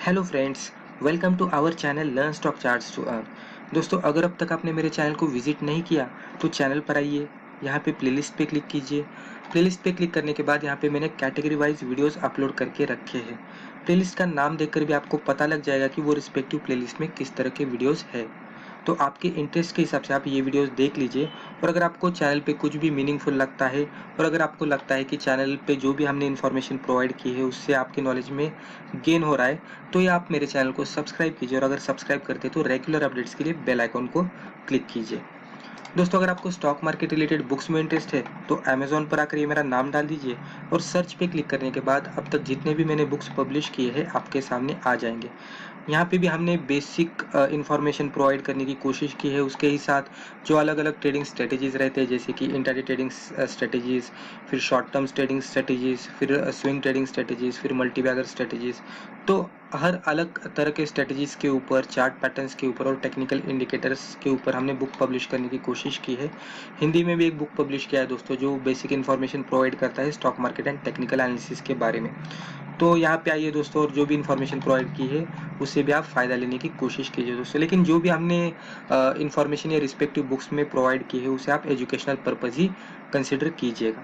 Hello friends, welcome to our channel learn stock charts to earn. दोस्तों, अगर अब तक आपने मेरे चैनल को विजिट नहीं किया तो चैनल पर आइए, यहाँ पे प्लेलिस्ट पे क्लिक कीजिए। प्लेलिस्ट पे क्लिक करने के बाद यहाँ पे मैंने कैटेगरी वाइज वीडियोस अपलोड करके रखे हैं। प्लेलिस्ट का नाम देखकर भी आपको पता लग जाएगा कि वो रिस्पेक्टिव प्लेलिस्ट में किस तरह के वीडियोस है। तो आपके इंटरेस्ट के हिसाब से आप ये वीडियोस देख लीजिए। और अगर आपको चैनल पे कुछ भी मीनिंगफुल लगता है और अगर आपको लगता है कि चैनल पे जो भी हमने इन्फॉर्मेशन प्रोवाइड की है उससे आपके नॉलेज में गेन हो रहा है, तो ये आप मेरे चैनल को सब्सक्राइब कीजिए। और अगर सब्सक्राइब करते तो रेगुलर अपडेट्स के लिए बेल आइकॉन को क्लिक कीजिए। दोस्तों, अगर आपको स्टॉक मार्केट रिलेटेड बुक्स में इंटरेस्ट है तो अमेजोन पर आकर ये मेरा नाम डाल दीजिए और सर्च पे क्लिक करने के बाद अब तक जितने भी मैंने बुक्स पब्लिश किए हैं आपके सामने आ जाएंगे। यहाँ पे भी हमने बेसिक इंफॉर्मेशन प्रोवाइड करने की कोशिश की है। उसके ही साथ जो अलग अलग ट्रेडिंग स्ट्रेटेजीज रहते हैं, जैसे कि इंट्राडे ट्रेडिंग स्ट्रेटेजीज, फिर शॉर्ट टर्म ट्रेडिंग स्ट्रेटेजीज, फिर स्विंग ट्रेडिंग स्ट्रेटेजीज, फिर मल्टीबैगर स्ट्रेटेजीज, तो हर अलग तरह के स्ट्रेटेजीज के ऊपर, चार्ट पैटर्न्स के ऊपर और टेक्निकल इंडिकेटर्स के ऊपर हमने बुक पब्लिश करने की कोशिश की है। हिंदी में भी एक बुक पब्लिश किया है दोस्तों, जो बेसिक इन्फॉर्मेशन प्रोवाइड करता है stock market and technical analysis के बारे में। तो यहाँ पे आइए दोस्तों, और जो भी इन्फॉर्मेशन प्रोवाइड की है उससे भी आप फ़ायदा लेने की कोशिश कीजिए दोस्तों। लेकिन जो भी हमने इन्फॉर्मेशन या रिस्पेक्टिव बुक्स में प्रोवाइड की है उसे आप एजुकेशनल पर्पज़ ही कंसिडर कीजिएगा।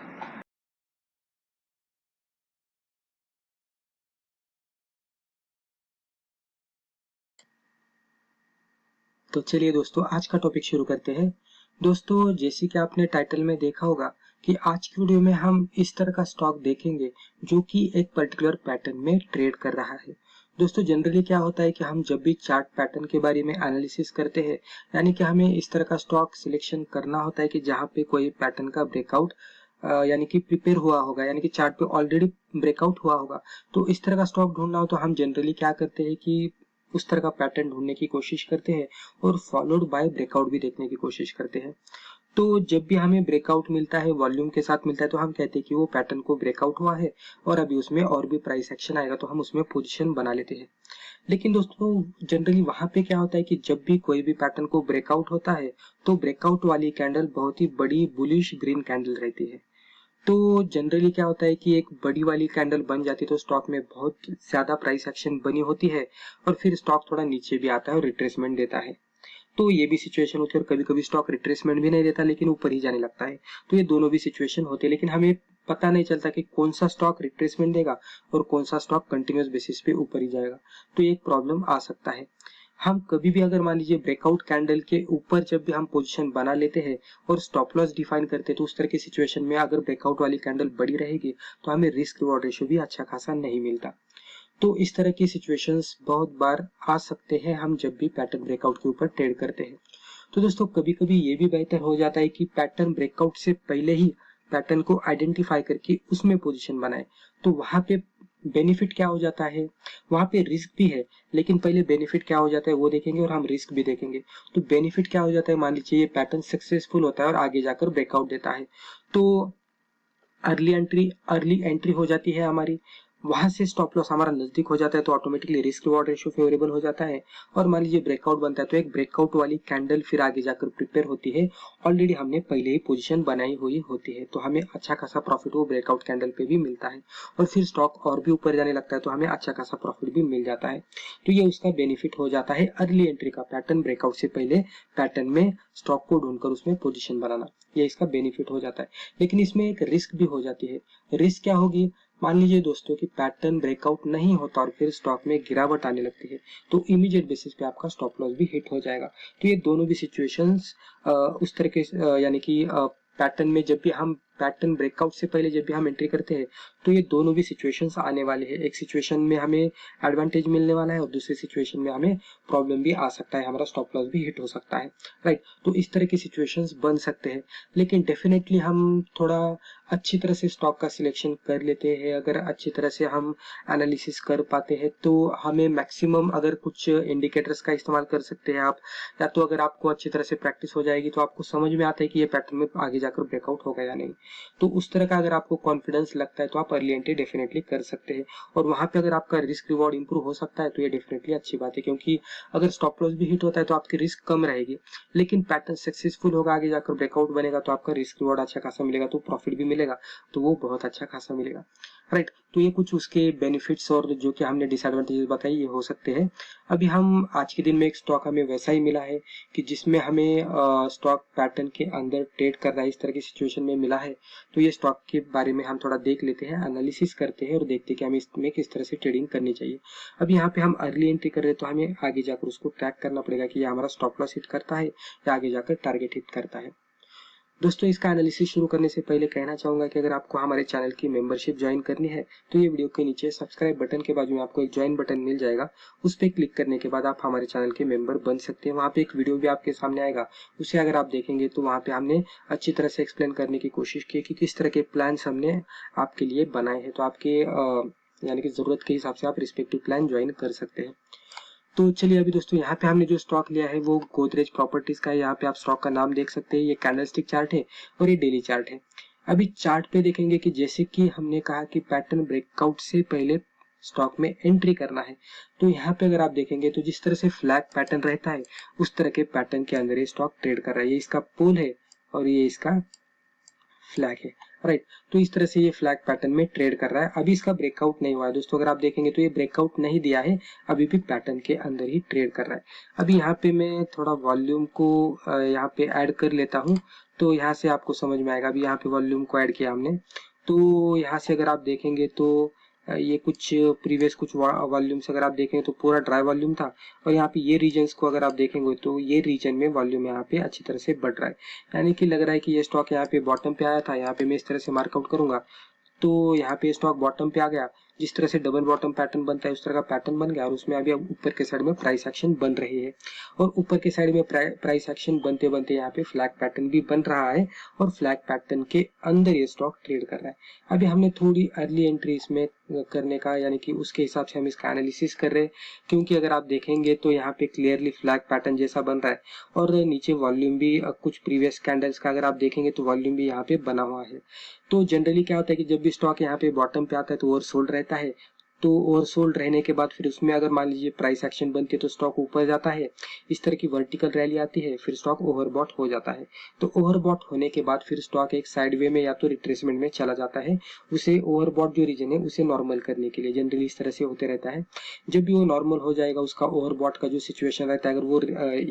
तो चलिए दोस्तों, आज का टॉपिक शुरू करते हैं। दोस्तों, जैसे कि आपने टाइटल में देखा होगा कि आज की वीडियो में हम इस तरह का स्टॉक देखेंगे जो कि एक पर्टिकुलर पैटर्न में ट्रेड कर रहा है। दोस्तों, जनरली क्या होता है कि हम जब भी चार्ट पैटर्न के बारे में एनालिसिस करते हैं, यानी कि हमें इस तरह का स्टॉक सिलेक्शन करना होता है कि जहाँ पे कोई पैटर्न का ब्रेकआउट यानी कि प्रिपेयर हुआ होगा, यानी कि चार्ट पे ऑलरेडी ब्रेकआउट हुआ होगा। तो इस तरह का स्टॉक ढूंढना हो तो हम जनरली क्या करते हैं कि उस तरह का पैटर्न ढूंढने की कोशिश करते हैं और फॉलोड बाय ब्रेकआउट भी देखने की कोशिश करते हैं। तो जब भी हमें ब्रेकआउट मिलता है, वॉल्यूम के साथ मिलता है, तो हम कहते हैं कि वो पैटर्न को ब्रेकआउट हुआ है और अभी उसमें और भी प्राइस एक्शन आएगा, तो हम उसमें पोजीशन बना लेते हैं। लेकिन दोस्तों, जनरली वहां पे क्या होता है कि जब भी कोई भी पैटर्न को ब्रेकआउट होता है तो ब्रेकआउट वाली कैंडल बहुत ही बड़ी बुलिश ग्रीन कैंडल रहती है। तो जनरली क्या होता है कि एक बड़ी वाली कैंडल बन जाती है तो स्टॉक में बहुत ज्यादा प्राइस एक्शन बनी होती है और फिर स्टॉक थोड़ा नीचे भी आता है और रिट्रेसमेंट देता है। तो ये भी सिचुएशन होती है और कभी कभी स्टॉक रिट्रेसमेंट भी नहीं देता लेकिन ऊपर ही जाने लगता है। तो ये दोनों भी सिचुएशन होती है, लेकिन हमें पता नहीं चलता कि कौन सा स्टॉक रिट्रेसमेंट देगा और कौन सा स्टॉक कंटिन्यूस बेसिस पे ऊपर ही जाएगा। तो ये एक प्रॉब्लम आ सकता है। हम कभी भी अगर मान लीजिए ब्रेकआउट कैंडल के ऊपर जब भी हम पोजीशन बना लेते हैं और स्टॉप लॉस डिफाइन करते हैं, तो उस तरह की सिचुएशन में अगर ब्रेकआउट वाली कैंडल बड़ी रहेगी तो हमें रिस्क रिवॉर्ड रेशियो भी अच्छा खासा नहीं मिलता। तो इस तरह की सिचुएशंस बहुत बार आ सकते हैं हम जब भी पैटर्न ब्रेकआउट के ऊपर ट्रेड करते हैं। तो दोस्तों, कभी कभी ये भी बेहतर हो जाता है कि पैटर्न ब्रेकआउट से पहले ही पैटर्न को आइडेंटिफाई करके उसमें पोजीशन बनाए। तो वहां पे बेनिफिट क्या हो जाता है, वहां पे रिस्क भी है, लेकिन पहले बेनिफिट क्या हो जाता है वो देखेंगे और हम रिस्क भी देखेंगे। तो बेनिफिट क्या हो जाता है, मान लीजिए ये पैटर्न सक्सेसफुल होता है और आगे जाकर ब्रेकआउट देता है, तो अर्ली एंट्री हो जाती है हमारी। वहां से स्टॉप लॉस हमारा नजदीक हो जाता है तो automatically risk reward ratio favourable हो जाता है। और मान लीजिए ब्रेकआउट बनता है तो एक ब्रेकआउट वाली कैंडल फिर आगे जाकर प्रिपेयर होती है। ऑलरेडी हमने पहले ही पोजीशन बनाई हुई होती है तो हमें अच्छा खासा प्रॉफिट वो ब्रेकआउट कैंडल पे भी मिलता है और फिर स्टॉक और भी ऊपर जाने लगता है तो हमें अच्छा खासा प्रॉफिट भी मिल जाता है। तो ये उसका बेनिफिट हो जाता है अर्ली एंट्री का, पैटर्न ब्रेकआउट से पहले पैटर्न में स्टॉक को ढूंढकर उसमें पोजिशन बनाना, ये इसका बेनिफिट हो जाता है। लेकिन इसमें एक रिस्क भी हो जाती है। रिस्क क्या होगी, मान लीजिए दोस्तों कि पैटर्न ब्रेकआउट नहीं होता और फिर स्टॉक में गिरावट आने लगती है तो इमीडिएट बेसिस पे आपका स्टॉप लॉस भी हिट हो जाएगा। तो ये दोनों भी सिचुएशंस उस तरह के यानी कि पैटर्न में जब भी हम पैटर्न ब्रेकआउट से पहले जब भी हम एंट्री करते हैं तो ये दोनों भी सिचुएशंस आने वाले हैं। एक सिचुएशन में हमें एडवांटेज मिलने वाला है और दूसरी सिचुएशन में हमें प्रॉब्लम भी आ सकता है, हमारा स्टॉप लॉस भी हिट हो सकता है। राइट, तो इस तरह की सिचुएशंस बन सकते हैं। लेकिन डेफिनेटली हम थोड़ा अच्छी तरह से स्टॉक का सिलेक्शन कर लेते हैं, अगर अच्छी तरह से हम एनालिसिस कर पाते हैं तो हमें मैक्सिमम अगर कुछ इंडिकेटर्स का इस्तेमाल कर सकते हैं आप, या तो अगर आपको अच्छी तरह से प्रैक्टिस हो जाएगी तो आपको समझ में आता है कि ये पैटर्न में आगे जाकर ब्रेकआउट होगा या नहीं। तो उस तरह का अगर आपको कॉन्फिडेंस लगता है तो आप अर्ली एंट्री डेफिनेटली कर सकते हैं और वहां पे अगर आपका रिस्क रिवॉर्ड इंप्रूव हो सकता है तो ये डेफिनेटली अच्छी बात है, क्योंकि अगर स्टॉप लॉस भी हिट होता है तो आपकी रिस्क कम रहेगी। लेकिन पैटर्न सक्सेसफुल होगा, आगे जाकर ब्रेकआउट बनेगा तो आपका रिस्क रिवॉर्ड अच्छा खासा मिलेगा, तो प्रॉफिट भी मिलेगा, तो वो बहुत अच्छा खासा मिलेगा। राइट। तो ये कुछ उसके बेनिफिट्स और जो कि हमने डिसएडवांटेजेस बताई ये हो सकते हैं। अभी हम आज के दिन में एक स्टॉक हमें वैसा ही मिला है कि जिसमें हमें स्टॉक पैटर्न के अंदर ट्रेड कर रहा है, इस तरह की सिचुएशन में मिला है। तो ये स्टॉक के बारे में हम थोड़ा देख लेते हैं, एनालिसिस करते हैं और देखते हैं कि हमें इसमें किस तरह से ट्रेडिंग करनी चाहिए। अब यहाँ पे हम अर्ली एंट्री कर रहे हैं तो हमें आगे जाकर उसको ट्रैक करना पड़ेगा कि ये हमारा स्टॉप लॉस हिट करता है या आगे जाकर टारगेट हिट करता है। दोस्तों, इसका एनालिसिस शुरू करने से पहले कहना चाहूंगा कि अगर आपको हमारे चैनल की मेंबरशिप ज्वाइन करनी है तो ये वीडियो के नीचे सब्सक्राइब बटन के बाजू में आपको एक ज्वाइन बटन मिल जाएगा। उस पर क्लिक करने के बाद आप हमारे चैनल के मेंबर बन सकते हैं। वहाँ पे एक वीडियो भी आपके सामने आएगा, उसे अगर आप देखेंगे तो वहाँ पे हमने अच्छी तरह से एक्सप्लेन करने की कोशिश की कि किस तरह के प्लान हमने आपके लिए बनाए हैं। तो आपके यानी कि जरूरत के हिसाब से आप रिस्पेक्टिव प्लान ज्वाइन कर सकते हैं। तो चलिए अभी दोस्तों यहाँ पे हमने जो स्टॉक लिया है वो गोदरेज प्रॉपर्टीज का है। यहाँ पे आप स्टॉक का नाम देख सकते हैं, ये कैंडलस्टिक चार्ट है और ये डेली चार्ट है। अभी चार्ट पे देखेंगे कि जैसे कि हमने कहा कि पैटर्न ब्रेकआउट से पहले स्टॉक में एंट्री करना है। तो यहाँ पे अगर आप देखेंगे तो जिस तरह से फ्लैग पैटर्न रहता है उस तरह के पैटर्न के अंदर ये स्टॉक ट्रेड कर रहा है। ये इसका पोल है और ये इसका फ्लैग है, राइट। तो इस तरह से ये फ्लैग पैटर्न में ट्रेड कर रहा है। अभी इसका ब्रेकआउट नहीं हुआ है दोस्तों, अगर आप देखेंगे तो ये ब्रेकआउट नहीं दिया है, अभी भी पैटर्न के अंदर ही ट्रेड कर रहा है। अभी यहाँ पे मैं थोड़ा वॉल्यूम को यहाँ पे ऐड कर लेता हूँ तो यहाँ से आपको समझ में आएगा। अभी यहाँ पे वॉल्यूम को ऐड किया हमने, तो यहाँ से अगर आप देखेंगे तो ये कुछ प्रीवियस कुछ वॉल्यूम्स अगर आप देखें तो पूरा ड्राई वॉल्यूम था और यहाँ पे ये रीजन्स को अगर आप देखेंगे तो ये रीजन में वॉल्यूम यहाँ पे अच्छी तरह से बढ़ रहा है। यानी कि लग रहा है कि ये स्टॉक यहाँ पे बॉटम पे आया था। यहाँ पे मैं इस तरह से मार्कआउट करूंगा तो यहाँ पे स्टॉक बॉटम पे आ गया। जिस तरह से डबल बॉटम पैटर्न बनता है उस तरह का पैटर्न बन गया और उसमें अभी अब ऊपर के साइड में प्राइस एक्शन बन रही है और ऊपर के साइड में प्राइस एक्शन बनते बनते यहाँ पे फ्लैग पैटर्न भी बन रहा है और फ्लैग पैटर्न के अंदर ये स्टॉक ट्रेड कर रहा है। अभी हमने थोड़ी अर्ली एंट्री इसमें करने का, यानी कि उसके हिसाब से हम इसका एनालिसिस कर रहे हैं, क्योंकि अगर आप देखेंगे तो यहाँ पे क्लियरली फ्लैग पैटर्न जैसा बन रहा है और नीचे वॉल्यूम भी कुछ प्रीवियस कैंडल्स का अगर आप देखेंगे तो वॉल्यूम भी यहाँ पे बना हुआ है। तो जनरली क्या होता है कि जब भी स्टॉक यहाँ पे बॉटम पे आता है तो ओवरसोल्ड रहता है। तो ओवरसोल्ड रहने के बाद फिर उसमें अगर मान लीजिए प्राइस एक्शन बनती है तो स्टॉक ऊपर जाता है, इस तरह की वर्टिकल रैली आती है, फिर स्टॉक ओवरबॉट हो जाता है। तो ओवरबॉट होने के बाद फिर स्टॉक एक साइडवे में या तो रिट्रेसमेंट में चला जाता है, उसे ओवरबॉट जो रीजन है उसे नॉर्मल करने के लिए जनरली इस तरह से होते रहता है। जब भी वो नॉर्मल हो जाएगा, उसका ओवरबॉट का जो सिचुएशन रहता है अगर वो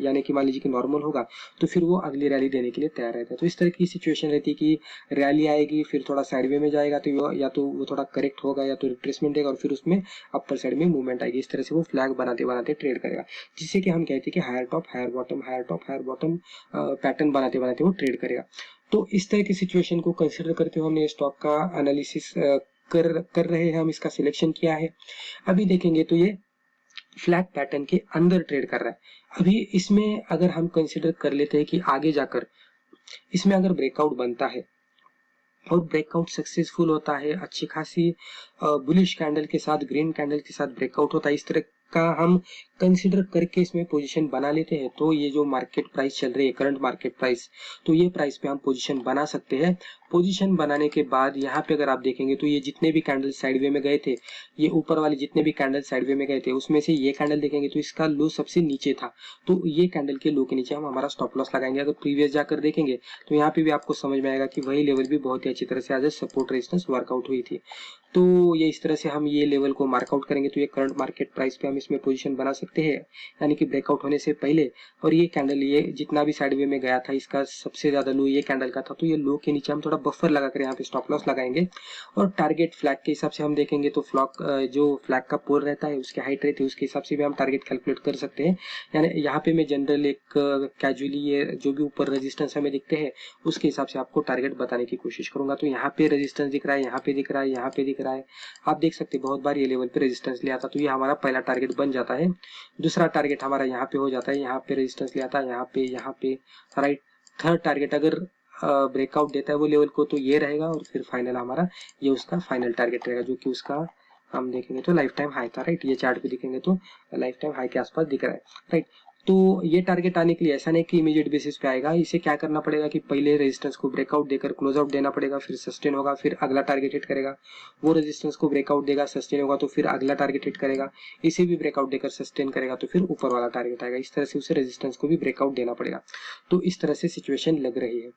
यानी कि मान लीजिए कि नॉर्मल होगा तो फिर वो अगली रैली देने के लिए तैयार रहता है। तो इस तरह की सिचुएशन रहती है कि रैली आएगी, फिर थोड़ा साइडवे में जाएगा तो या तो वो थोड़ा करेक्ट होगा या तो रिट्रेसमेंट देगा और फिर उसमें अपर साइड में मूवमेंट आएगी। इस तरह से वो फ्लैग बनाते बनाते ट्रेड करेगा, जिससे कि हम कहते हैं कि higher top higher bottom, higher top higher bottom pattern बनाते बनाते वो ट्रेड करेगा। तो इस तरह की सिचुएशन को कंसिडर करते हुए हमने स्टॉक का एनालिसिस कर रहे हैं, हम इसका सिलेक्शन किया है। अभी देखेंगे तो ये फ्लैग पैटर्न के अंदर ट्रेड कर रहा है। अभी इसमें अगर हम कंसिडर कर लेते हैं कि आगे जाकर इसमें अगर ब्रेकआउट बनता है और ब्रेकआउट सक्सेसफुल होता है, अच्छी खासी बुलिश कैंडल के साथ, ग्रीन कैंडल के साथ ब्रेकआउट होता है, इस तरह का हम कंसिडर करके इसमें पोजीशन बना लेते हैं तो ये जो मार्केट प्राइस चल रही है, करंट मार्केट प्राइस, तो ये प्राइस पे हम पोजीशन बना सकते हैं। पोजीशन बनाने के बाद यहाँ पे अगर आप देखेंगे तो ये जितने भी कैंडल साइडवे में गए थे, ये ऊपर वाले जितने भी कैंडल साइडवे में गए थे उसमें से ये कैंडल देखेंगे तो इसका लो सबसे नीचे था। तो ये कैंडल के लो के नीचे हम हमारा स्टॉप लॉस लगाएंगे। अगर प्रीवियस जाकर देखेंगे तो यहाँ पे भी आपको समझ में आएगा कि वही लेवल भी बहुत ही अच्छी तरह से as a support resistance work out हुई थी। तो ये इस तरह से हम ये लेवल को मार्कआउट करेंगे तो ये करंट मार्केट प्राइस पे हम इसमें पोजीशन बना सकते हैं, यानी कि ब्रेकआउट होने से पहले। और ये कैंडल ये जितना भी साइडवे में गया था इसका सबसे ज्यादा लो ये कैंडल का था, तो ये लो के नीचे हम थोड़ा बफर लगाकर यहाँ पे स्टॉप लॉस लगाएंगे। और टारगेट फ्लैग के हिसाब से हम देखेंगे तो जो फ्लैग का पोल रहता है उसकी हाइट रहती है, उसके हिसाब से भी हम टारगेट कैलकुलेट कर सकते हैं। यानी यहाँ पे मैं जनरल एक कैजुअली ये जो भी ऊपर रेजिस्टेंस हमें दिखते हैं उसके हिसाब से आपको टारगेट बताने की कोशिश करूंगा। तो यहाँ पे रेजिस्टेंस दिख रहा है, यहाँ पे दिख रहा है, यहाँ पे दिख रहा है, आप देख सकते हैं बहुत बार ये लेवल पे रेजिस्टेंस ले आता, तो ये हमारा पहला टारगेट बन जाता है। दूसरा टारगेट हमारा यहाँ पे हो जाता है, यहाँ पे रेजिस्टेंस ले आता है, यहाँ पे राइट। थर्ड टारगेट अगर ब्रेकआउट देता है वो लेवल को तो ये रहेगा और फिर फाइनल हमारा ये उसका फाइनल टारगेट रहेगा, जो कि उसका हम देखेंगे तो लाइफ टाइम हाई था, राइट। ये चार्ट पे दिखेंगे तो लाइफ टाइम हाई के आसपास दिख रहा है, राइट। तो ये टारगेट आने के लिए ऐसा नहीं कि इमीडिएट बेसिस पे आएगा, इसे क्या करना पड़ेगा कि पहले रेजिस्टेंस को ब्रेकआउट देकर क्लोज आउट देना पड़ेगा, फिर सस्टेन होगा, फिर अगला टारगेट हिट करेगा, वो रेजिस्टेंस को ब्रेकआउट देगा, सस्टेन होगा तो फिर अगला टारगेट हिट करेगा, इसे भी ब्रेकआउट देकर सस्टेन करेगा तो फिर ऊपर वाला टारगेट आएगा। इस तरह से उसे रेजिस्टेंस को भी ब्रेकआउट देना पड़ेगा। तो इस तरह से सिचुएशन लग रही है।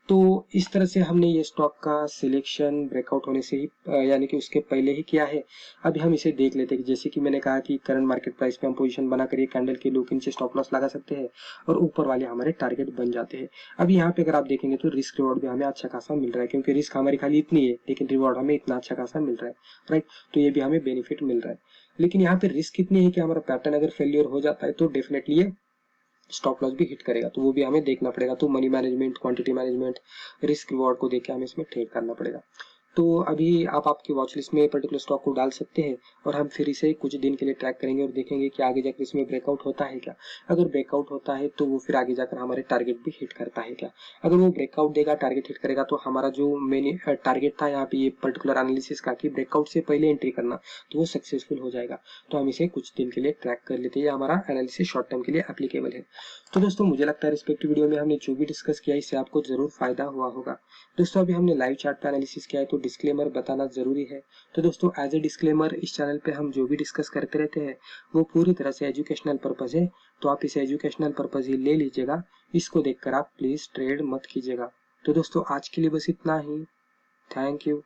तो इस तरह से हमने ये स्टॉक का सिलेक्शन ब्रेकआउट होने से ही यानी कि उसके पहले ही किया है। अभी हम इसे देख लेते हैं कि जैसे कि मैंने कहा कि करंट मार्केट प्राइस पे हम पोजीशन बनाकर ये कैंडल के लो के नीचे स्टॉप लॉस लगा सकते हैं और ऊपर वाले हमारे टारगेट बन जाते हैं। अभी यहाँ पे अगर आप देखेंगे तो रिस्क रिवॉर्ड भी हमें अच्छा खासा मिल रहा है, क्योंकि रिस्क हमारी खाली इतनी है लेकिन रिवॉर्ड हमें इतना अच्छा खासा मिल रहा है, राइट। तो ये भी हमें बेनिफिट मिल रहा है। लेकिन यहाँ पे रिस्क कितनी है कि हमारा पैटर्न अगर फेलियर हो जाता है तो डेफिनेटली ये स्टॉप लॉस भी हिट करेगा, तो वो भी हमें देखना पड़ेगा। तो money management, quantity management, risk reward को देख के हमें इसमें ट्रेड करना पड़ेगा। तो अभी आप आपकी वॉच लिस्ट में पर्टिकुलर स्टॉक को डाल सकते हैं और हम फिर इसे कुछ दिन के लिए ट्रैक करेंगे और देखेंगे कि आगे जाकर इसमें ब्रेकआउट होता है क्या। अगर ब्रेकआउट होता है तो वो फिर आगे जाकर हमारे टारगेट भी हिट करता है क्या। अगर वो ब्रेकआउट देगा, टारगेट हिट करेगा, तो हमारा जो मेन टारगेट था यहाँ पे ये पर्टिकुलर एनालिसिस का कि ब्रेकआउट से पहले एंट्री करना, तो वो सक्सेसफुल हो जाएगा। तो हम इसे कुछ दिन के लिए ट्रैक कर लेते हैं, हमारा एनालिसिस शॉर्ट टर्म के लिए एप्लीकेबल है। तो दोस्तों मुझे लगता है रिस्पेक्टिव वीडियो में हमने जो भी डिस्कस किया इससे आपको जरूर फायदा हुआ होगा। दोस्तों अभी हमने लाइव चार्ट पे एनालिसिस किया है तो डिस्क्लेमर बताना जरूरी है। तो दोस्तों एज ए डिस्क्लेमर, इस चैनल पे हम जो भी डिस्कस करते रहते हैं वो पूरी तरह से एजुकेशनल पर्पज है, तो आप इसे एजुकेशनल पर्पज ही ले लीजिएगा। इसको देखकर आप प्लीज ट्रेड मत कीजिएगा। तो दोस्तों आज के लिए बस इतना ही। Thank you.